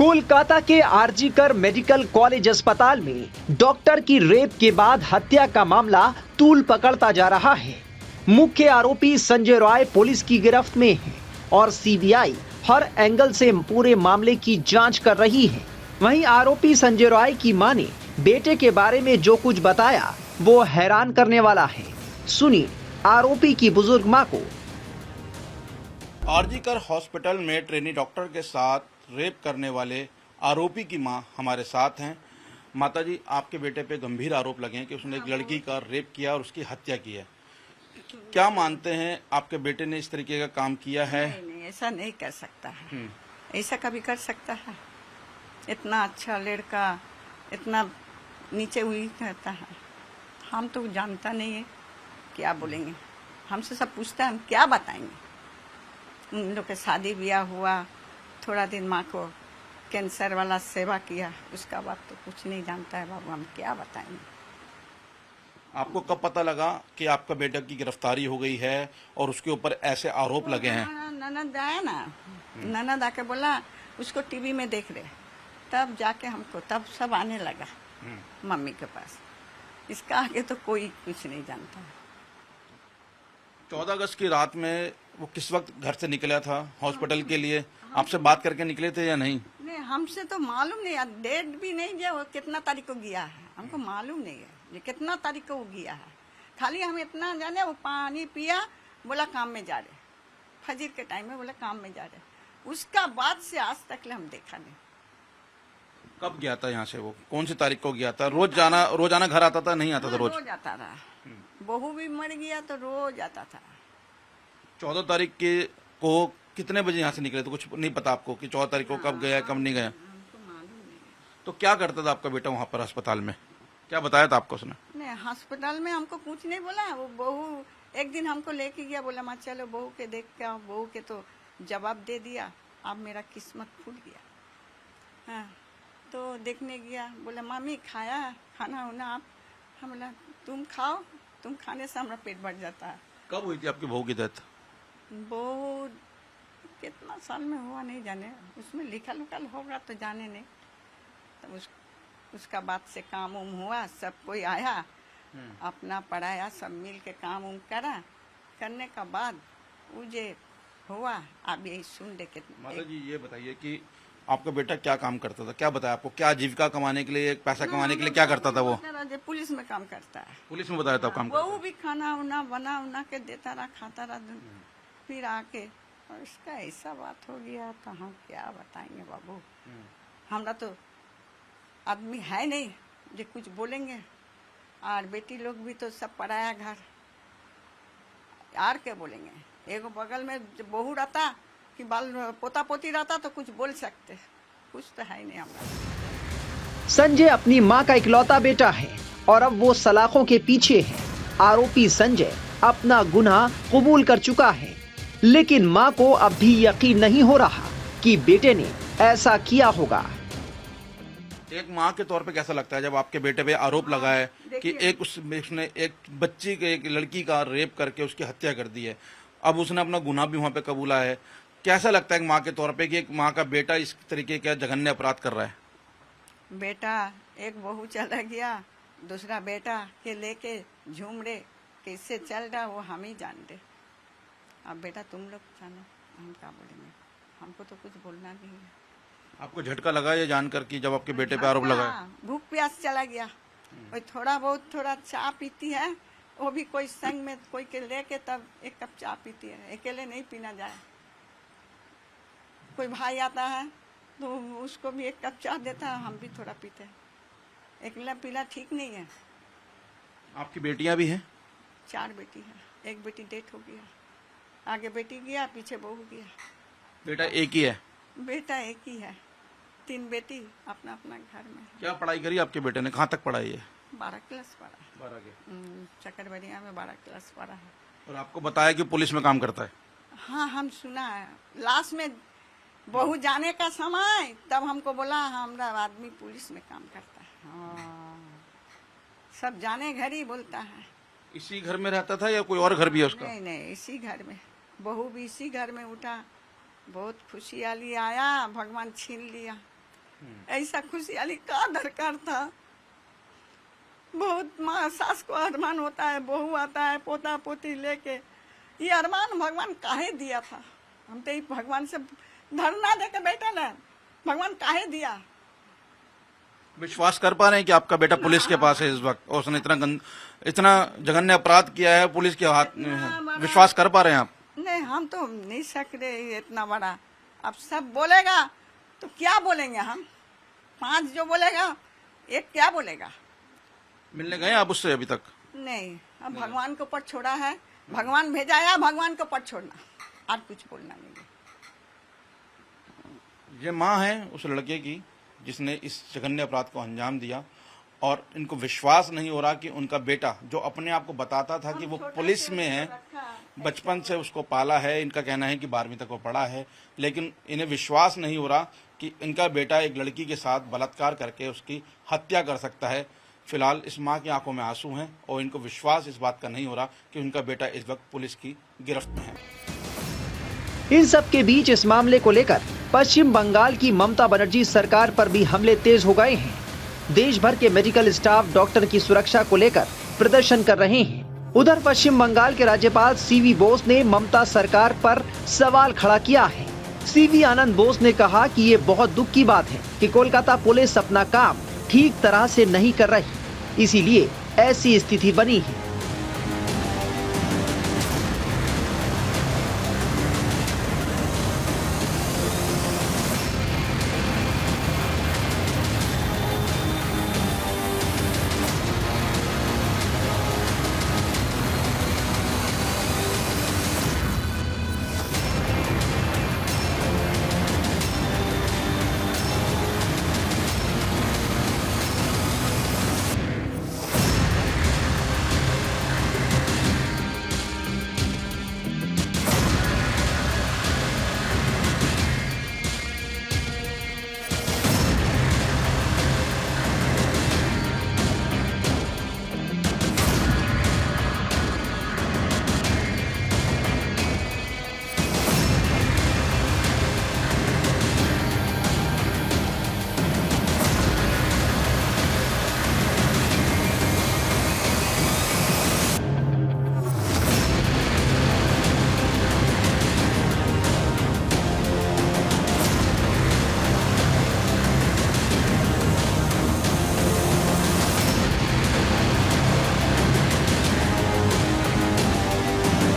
कोलकाता के RG Kar medical college अस्पताल में डॉक्टर की रेप के बाद हत्या का मामला तूल पकड़ता जा रहा है। मुख्य आरोपी संजय रॉय पुलिस की गिरफ्त में है और सीबीआई हर एंगल से पूरे मामले की जांच कर रही है। वहीं आरोपी संजय रॉय की मां ने बेटे के बारे में जो कुछ बताया वो हैरान करने वाला है। सुनिए आरोपी की बुजुर्ग मां को। आरजीकर हॉस्पिटल में ट्रेनी डॉक्टर के साथ रेप करने वाले आरोपी की मां हमारे साथ हैं। माताजी, आपके बेटे पे गंभीर आरोप लगे हैं कि उसने एक लड़की का रेप किया और उसकी हत्या की है। क्या मानते हैं, आपके बेटे ने इस तरीके का काम किया है? नहीं, ऐसा नहीं कर सकता है। ऐसा कभी कर सकता है? इतना अच्छा लड़का इतना नीचे हुई करता है। हम तो जानता नहीं है, क्या बोलेंगे? हमसे सब पूछता है, हम क्या बताएंगे? उन लोग के शादी ब्याह हुआ, थोड़ा दिन माँ को कैंसर वाला सेवा किया, उसका बाद तो कुछ नहीं जानता है बाबू, हम क्या बताएंगे? आपको कब पता लगा कि आपका बेटा की गिरफ्तारी हो गई है और उसके ऊपर ऐसे आरोप लगे हैं? ननद आया ना, ननद आके बोला उसको टीवी में देख रहे, तब जाके हमको तब सब आने लगा मम्मी के पास। इसका आगे तो कोई कुछ नहीं जानता। 14 अगस्त की रात में वो किस वक्त घर से निकला था हॉस्पिटल के लिए? आपसे बात करके निकले थे या नहीं? नहीं, हमसे तो मालूम नहीं, डेट भी नहीं है वो कितना तारीख को गया है, हमको मालूम नहीं है ये कितना तारीख को वो गया है। खाली हम इतना जाने वो पानी पिया, बोला काम में जा रहे, फजर के टाइम में बोला काम में जा रहे। उसका बाद से आज तक हम देखा नहीं। कब गया था यहाँ से? वो कौन सी तारीख को गया था? रोजाना घर आता था? नहीं आता था? रोज आता था। बहू भी मर गया तो रोज आता था। 14 तारीख को कितने बजे यहाँ से निकले? तो कुछ नहीं पता आपको कि 14 तारीख को कब गया कब नहीं गया? हमको मालूम नहीं। तो क्या करता था आपका बेटा वहाँ पर अस्पताल में? क्या बताया था आपको उसने? नहीं, अस्पताल में हमको कुछ नहीं बोला। वो बहू एक दिन हमको लेके गया, बोला माँ चलो बहू के देख के आओ। बहू के तो जवाब दे दिया, अब मेरा किस्मत फूट गया। हाँ, तो देखने गया, बोला मामी खाया खाना होना आप? हम बोला तुम खाओ, तुम खाने से हमारा पेट भर जाता है। कब हुई थी आपकी बहू की डेथ? बहू कितना साल में हुआ नहीं जाने, उसमें लिखल उखल होगा तो जाने नहीं। तो उसका बाद से काम उम हुआ, सब कोई आया, अपना पढ़ाया, सब मिल के काम उम करा। करने का बाद मुझे हुआ, अब यही सुन ले के। माता जी, ये बताइए कि आपका बेटा क्या काम करता था? क्या बताया आपको? क्या जीविका कमाने के लिए, पैसा कमाने के लिए क्या करता था वो? पुलिस में काम करता है। पुलिस में बताया था काम करता? वो भी खाना उना बना उना के देता रहा, खाता रहा। फिर आके और इसका ऐसा बात हो गया तो हम क्या बताएंगे बाबू? हमरा तो आदमी है नहीं जो कुछ बोलेंगे। और बेटी लोग भी तो सब पढ़ाया घर, यार क्या बोलेंगे? एगो बगल में बहू रहता कि बाल पोता पोती रहता तो कुछ बोल सकते, कुछ तो है नहीं हमारा। संजय अपनी मां का इकलौता बेटा है और अब वो सलाखों के पीछे है। आरोपी संजय अपना गुनाह कबूल कर चुका है, लेकिन मां को अब भी यकीन नहीं हो रहा कि बेटे ने ऐसा किया होगा। एक माँ के तौर पे कैसा लगता है जब आपके बेटे पे आरोप लगा है कि उसने एक बच्ची के, एक लड़की का रेप करके उसकी हत्या कर दी है? अब उसने अपना गुनाह भी वहाँ पे कबूला है। कैसा लगता है एक माँ के तौर पे कि एक माँ का बेटा इस तरीके का जघन्य अपराध कर रहा है? बेटा एक बहू चला गया, दूसरा बेटा के लेके झूम रहे, कैसे चल रहा वो हम ही जानते। अब बेटा तुम लोग जानो, हम क्या बोलेंगे? हमको तो कुछ बोलना नहीं है। आपको झटका लगा ये जानकर कि जब आपके बेटे पे आरोप लगा है? भूख प्यास चला गया। और थोड़ा बहुत थोड़ा चाय पीती है, वो भी कोई संग में कोई के लेके तब एक कप चाय पीती है, अकेले नहीं पीना जाए। कोई भाई आता है तो उसको भी एक कप चाय देता है, हम भी थोड़ा पीते हैं। अकेला पीला ठीक नहीं है। आपकी बेटियां भी हैं? 4 बेटी है, एक बेटी डेथ हो गया, आगे बेटी गया, पीछे बहू गया। बेटा एक ही है? बेटा एक ही है, 3 बेटी अपना अपना घर में है। क्या पढ़ाई करी आपके बेटे ने? कहाँ तक पढ़ाई है? 12 क्लास पढ़ा है। 12 के? चकरबरिया में 12 क्लास पढ़ा है। और आपको बताया कि पुलिस में काम करता है? हाँ, हम सुना है। लास्ट में बहू जाने का समय तब हमको बोला हमारा आदमी पुलिस में काम करता है। हाँ, सब जाने घर ही बोलता है। इसी घर में रहता था या कोई और घर भी है उसका? नहीं नहीं, इसी घर में। बहू भी इसी घर में उठा, बहुत खुशहाली आया, भगवान छीन लिया। ऐसा खुशहाली का दरकार था। बहुत माँ सास को अरमान होता है, बहू आता है पोता पोती लेके, ये अरमान भगवान काहे दिया था? हम तो भगवान से धरना दे के बैठे ना, भगवान काहे दिया? विश्वास कर पा रहे हैं कि आपका बेटा पुलिस के पास है इस वक्त और उसने इतना जघन्य अपराध किया है, पुलिस के हाथ में है? विश्वास कर पा रहे हैं आप? नहीं, हम तो नहीं सक रहे इतना बड़ा। अब सब बोलेगा तो क्या बोलेंगे हम? 5 जो बोलेगा, एक क्या बोलेगा? मिलने गए आप उससे अभी तक? नहीं, अब भगवान के ऊपर छोड़ा है। भगवान भेजा है, भगवान के ऊपर छोड़ना, और कुछ बोलना नहीं है। ये माँ है उस लड़के की जिसने इस जघन्य अपराध को अंजाम दिया और इनको विश्वास नहीं हो रहा कि उनका बेटा, जो अपने आप को बताता था कि वो पुलिस में है, बचपन से उसको पाला है, इनका कहना है कि 12वीं तक वो पढ़ा है, लेकिन इन्हें विश्वास नहीं हो रहा कि इनका बेटा एक लड़की के साथ बलात्कार करके उसकी हत्या कर सकता है। फिलहाल इस माँ की आंखों में आंसू हैं और इनको विश्वास इस बात का नहीं हो रहा कि उनका बेटा इस वक्त पुलिस की गिरफ्त में है। इन सब के बीच इस मामले को लेकर पश्चिम बंगाल की ममता बनर्जी सरकार पर भी हमले तेज हो गए हैं। देश भर के मेडिकल स्टाफ डॉक्टर की सुरक्षा को लेकर प्रदर्शन कर रहे हैं। उधर पश्चिम बंगाल के राज्यपाल सीवी बोस ने ममता सरकार पर सवाल खड़ा किया है। सीवी आनंद बोस ने कहा कि ये बहुत दुख की बात है कि कोलकाता पुलिस अपना काम ठीक तरह से नहीं कर रही, इसीलिए ऐसी स्थिति बनी है।